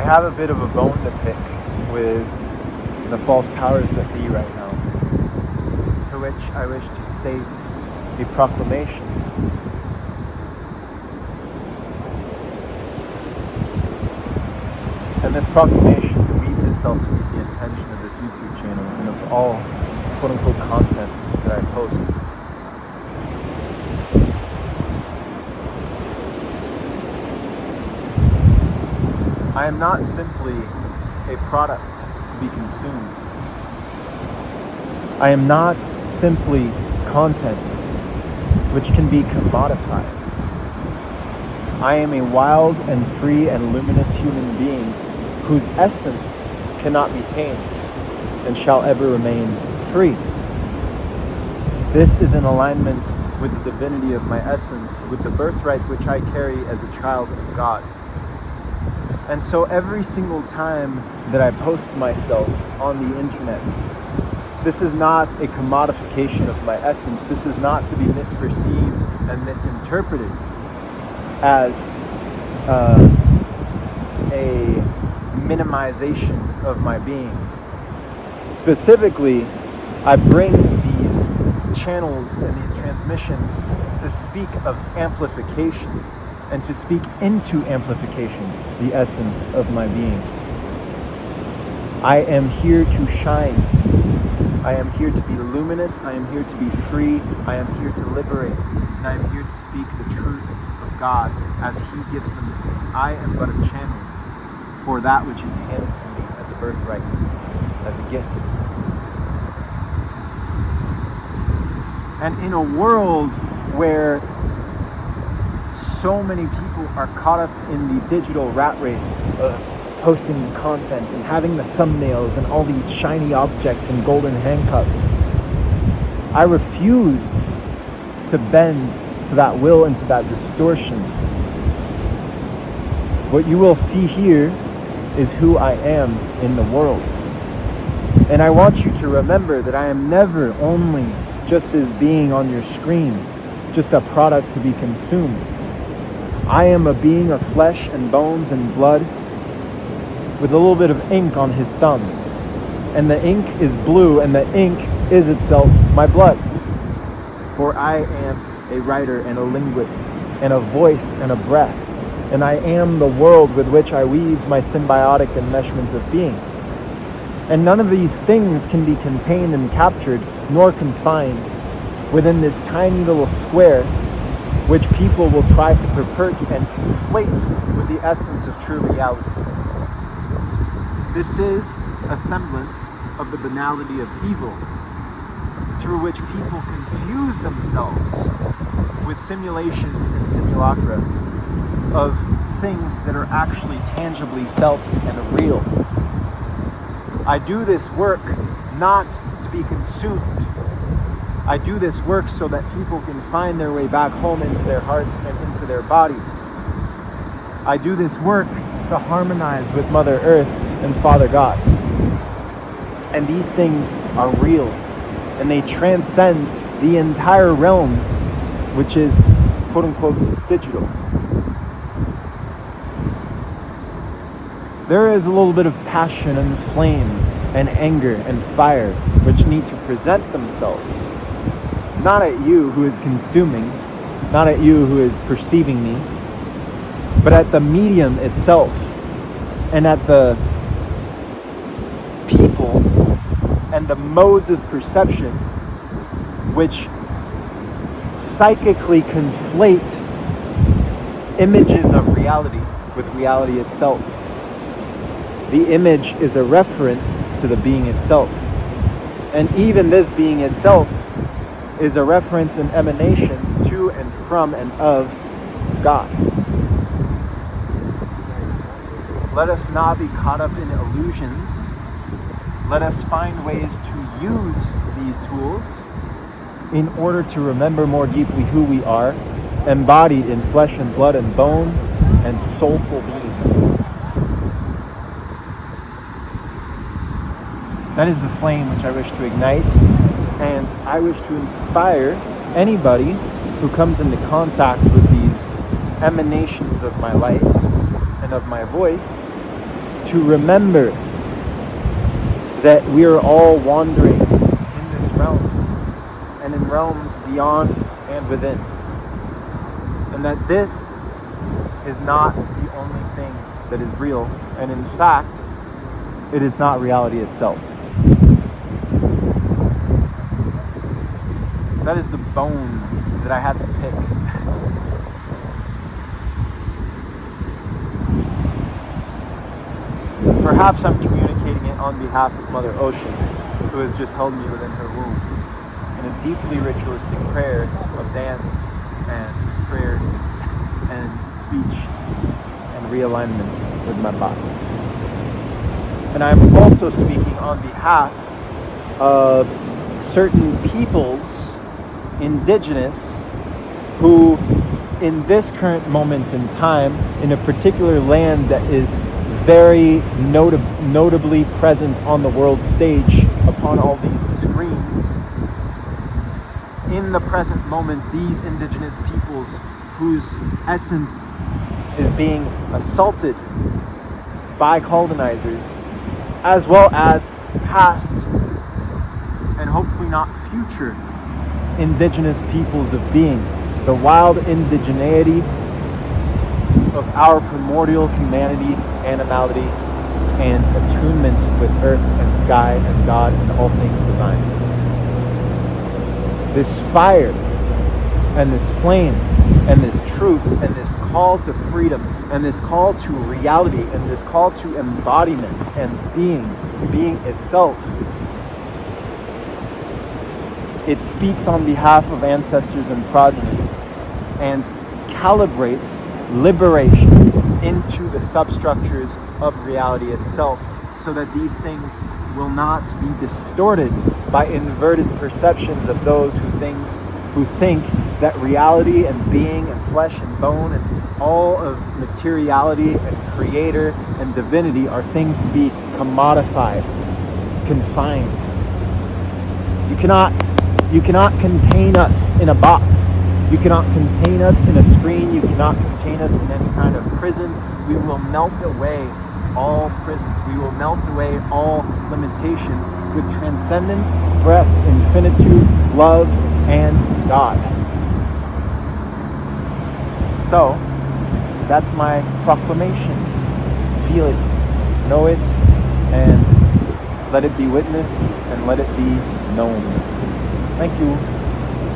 have a bit of a bone to pick with the false powers that be right now, to which I wish to state a proclamation. And this proclamation weaves itself into the intention of this YouTube channel and of all quote-unquote content that I post. I am not simply a product to be consumed. I am not simply content which can be commodified. I am a wild and free and luminous human being whose essence cannot be tamed and shall ever remain free. This is in alignment with the divinity of my essence, with the birthright which I carry as a child of God. And so every single time that I post myself on the internet, this is not a commodification of my essence. This is not to be misperceived and misinterpreted as a minimization of my being. Specifically, I bring these channels and these transmissions to speak of amplification and to speak into amplification, the essence of my being. I am here to shine. I am here to be luminous. I am here to be free. I am here to liberate. And I am here to speak the truth of God as He gives them to me. I am but a channel for that which is handed to me as a birthright, as a gift. And in a world where so many people are caught up in the digital rat race of posting the content and having the thumbnails and all these shiny objects and golden handcuffs, I refuse to bend to that will and to that distortion. What you will see here is who I am in the world. And I want you to remember that I am never only just this being on your screen, just a product to be consumed. I am a being of flesh and bones and blood with a little bit of ink on his thumb. And the ink is blue, and the ink is itself my blood. For I am a writer and a linguist and a voice and a breath. And I am the world with which I weave my symbiotic enmeshment of being. And none of these things can be contained and captured, nor confined within this tiny little square, which people will try to pervert and conflate with the essence of true reality. This is a semblance of the banality of evil, through which people confuse themselves with simulations and simulacra of things that are actually tangibly felt and real. I do this work not to be consumed. I do this work so that people can find their way back home into their hearts and into their bodies. I do this work to harmonize with Mother Earth and Father God. And these things are real, and they transcend the entire realm, which is quote-unquote digital. There is a little bit of passion and flame and anger and fire which need to present themselves, not at you who is consuming, not at you who is perceiving me, but at the medium itself and at the people and the modes of perception which psychically conflate images of reality with reality itself. The image is a reference to the being itself. And even this being itself is a reference and emanation to and from and of God. Let us not be caught up in illusions. Let us find ways to use these tools in order to remember more deeply who we are, embodied in flesh and blood and bone and soulful being. That is the flame which I wish to ignite, and I wish to inspire anybody who comes into contact with these emanations of my light and of my voice to remember that we are all wandering in this realm and in realms beyond and within. And that this is not the only thing that is real. And in fact, it is not reality itself. That is the bone that I had to pick. Perhaps I'm communicating it on behalf of Mother Ocean, who has just held me within her womb in a deeply ritualistic prayer of dance and prayer and speech and realignment with my body. And I'm also speaking on behalf of certain peoples, indigenous, who in this current moment in time, in a particular land that is very notably present on the world stage upon all these screens, in the present moment, these indigenous peoples whose essence is being assaulted by colonizers, as well as past and hopefully not future indigenous peoples of being, the wild indigeneity of our primordial humanity, animality, and attunement with earth and sky and God and all things divine. This fire and this flame and this truth and this call to freedom and this call to reality and this call to embodiment and being itself, it speaks on behalf of ancestors and progeny and calibrates liberation into the substructures of reality itself, so that these things will not be distorted by inverted perceptions of those who think that reality and being and flesh and bone and all of materiality and creator and divinity are things to be commodified, confined. You cannot contain us in a box. You cannot contain us in a screen. You cannot contain us in any kind of prison. We will melt away all prisons. We will melt away all limitations with transcendence, breath, infinitude, love, and God. So, that's my proclamation. Feel it, know it, and let it be witnessed, and let it be known. Thank you.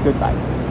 Goodbye.